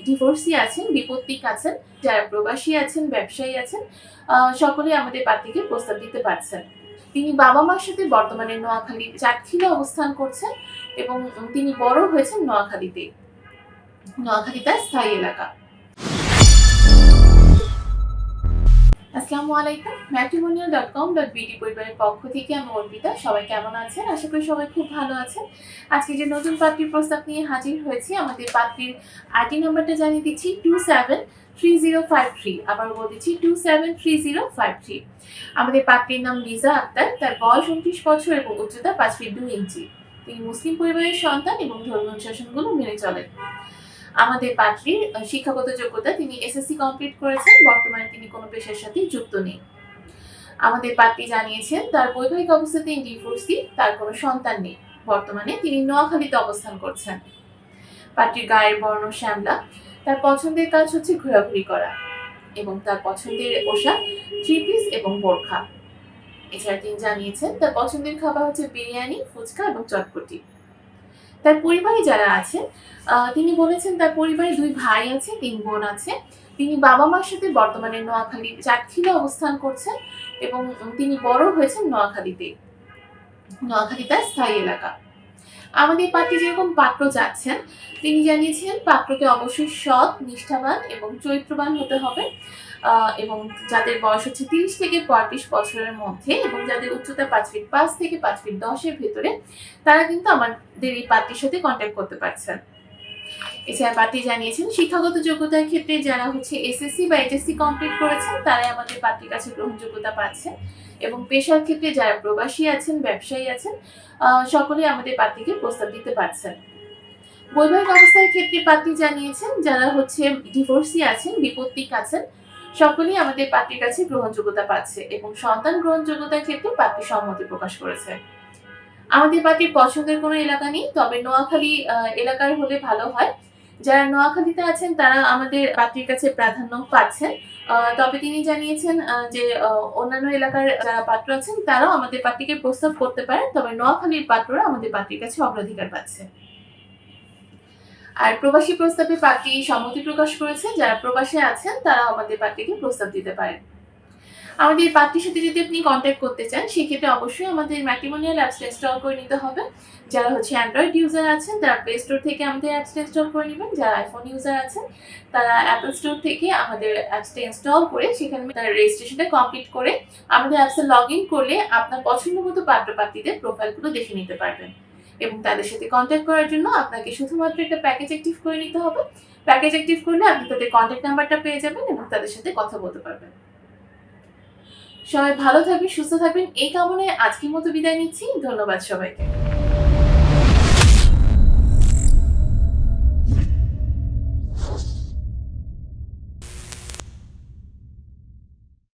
Divorcee আছেন, বিপত্তিক আছেন, যারা প্রবাসী আছেন, ব্যবসায়ী আছেন, সকলেই আমাদের পাত্রীকে প্রস্তাব দিতে পারছেন। তিনি বাবা-মার সাথে বর্তমানে নোয়াখালীর চাটখিলে অবস্থান করছেন এবং তিনি বড় হয়েছেন নোয়াখালীতে। নোয়াখালী তার স্থায়ী এলাকা। আসসালামু আলাইকুম। matrimonial.com.bd পরিবারের পক্ষ থেকে আমি অর্পিতা। সবাই কেমন আছেন? আশা করি সবাই খুব ভালো আছেন। আজকে যে নতুন পাত্রীর প্রস্তাব নিয়ে হাজির হয়েছি, আমাদের পাত্রীর আইডি নাম্বারটা জানিয়ে দিচ্ছি 273053। আবার বলে দিচ্ছি 273053। আমাদের পাত্রীর নাম লিজা আক্তার। তার বয়স 29 বছর এবং উচ্চতা 5 ফিট 2 ইঞ্চি। তিনি মুসলিম পরিবারের সন্তান এবং ধর্মীয় অনুশাসনগুলো মেনে চলেন। আমাদের পাত্রীর শিক্ষাগত যোগ্যতা, তিনি এসএসসি কমপ্লিট করেছেন। বর্তমানে তিনি কোনো পেশার সাথে যুক্ত নেই। আমাদের পাত্রী জানিয়েছেন তার বৈবাহিক অবস্থাতে ডিভোর্সি, তার কোনো সন্তান নেই। বর্তমানে তিনি নোয়াখালীতে অবস্থান করছেন। পাত্রীর গায়ের বর্ণ শ্যামলা। তার পছন্দের কাজ হচ্ছে ঘোরাঘুরি করা এবং তার পছন্দের পোশাক থ্রি পিস এবং বোরখা। এছাড়া তিনি জানিয়েছেন তার পছন্দের খাবার হচ্ছে বিরিয়ানি, ফুচকা এবং চটপটি। তার পরিবারে যারা আছেন, তিনি বলেছেন তার পরিবারে 2 ভাই আছে, 3 বোন আছে। তিনি বাবা-মার সাথে বর্তমানে নোয়াখালীর চাটখিলে অবস্থান করছেন এবং তিনি বড় হয়েছেন নোয়াখালীতে। নোয়াখালী তার স্থায়ী এলাকা। আমাদের পাত্রী যেরকম পাত্র চাচ্ছেন, তিনি জানিয়েছেন পাত্রকে অবশ্যই সৎ, নিষ্ঠাবান এবং চরিত্রবান হতে হবে এবং যাদের বয়স হচ্ছে 30 থেকে 35 বছরের মধ্যে এবং যাদের উচ্চতা 5 ফিট 5 থেকে 5 ফিট 10 এর ভেতরে, তারা কিন্তু আমাদের এই পাত্রীর সাথে কন্ট্যাক্ট করতে পারছেন। এছাড়া পাত্রী জানিয়েছেন শিক্ষাগত যোগ্যতার ক্ষেত্রে যারা হচ্ছে এসএসসি বা এইচএসসি কমপ্লিট করেছেন, তারাই আমাদের পাত্রীর কাছে গ্রহণযোগ্যতা পাচ্ছেন এবং পেশার ক্ষেত্রে যারা প্রবাসী আছেন, ব্যবসায়ী আছেন, সকলেই আমাদের পাত্রীকে প্রস্তাব দিতে পারছেন। বৈবাহিক অবস্থার ক্ষেত্রে পাত্রী জানিয়েছেন যারা হচ্ছে ডিভোর্সি আছেন, বিপত্তিক আছেন, সকলেই আমাদের পাত্রীর কাছে গ্রহণযোগ্যতা পাচ্ছে এবং সন্তান গ্রহণযোগ্যতার ক্ষেত্রে পাত্রী সম্মতি প্রকাশ করেছে। আমাদের পাত্রীর পছন্দের কোনো এলাকা নেই, তবে নোয়াখালী এলাকার হলে ভালো হয়। যারা নোয়াখালীতে আছেন তারা আমাদের পাত্রীর কাছে প্রাধান্য পাচ্ছেন। তবে তিনি জানিয়েছেন যে অন্যান্য এলাকার যারা পাত্র আছেন তারাও আমাদের পাত্রীকে প্রস্তাব করতে পারেন, তবে নোয়াখালীর পাত্ররা আমাদের পাত্রীর কাছে অগ্রাধিকার পাচ্ছে। আর প্রবাসী প্রস্তাবে পাত্রী সম্মতি প্রকাশ করেছে। যারা প্রবাসে আছেন তারা আমাদের পাত্রীকে প্রস্তাব দিতে পারেন। আমাদের পাত্রীর সাথে যদি আপনি কন্ট্যাক্ট করতে চান, সেক্ষেত্রে অবশ্যই আমাদের ম্যাট্রিমোনিয়াল অ্যাপসটা ইনস্টল করে নিতে হবে। যারা হচ্ছে অ্যান্ড্রয়েড ইউজার আছেন তারা প্লে স্টোর থেকে আমাদের অ্যাপসটা ইনস্টল করে নেবেন। যারা আইফোন ইউজার আছেন তারা অ্যাপল স্টোর থেকে আমাদের অ্যাপসটা ইনস্টল করে সেখানে তার রেজিস্ট্রেশনটা কমপ্লিট করে আমাদের অ্যাপসে লগ ইন করলে আপনার পছন্দ মতো পাত্র-পাত্রীদের প্রোফাইলগুলো দেখে নিতে পারবেন এবং তাদের সাথে কন্ট্যাক্ট করার জন্য আপনাকে শুধুমাত্র একটা প্যাকেজ অ্যাক্টিভ করে নিতে হবে। প্যাকেজ অ্যাক্টিভ করলে আপনি তাদের কন্ট্যাক্ট নাম্বারটা পেয়ে যাবেন এবং তাদের সাথে কথা বলতে পারবেন। সবাই ভালো থাকবেন, সুস্থ থাকবেন এই কামনায় আজকের মতো বিদায় নিচ্ছি। ধন্যবাদ সবাইকে।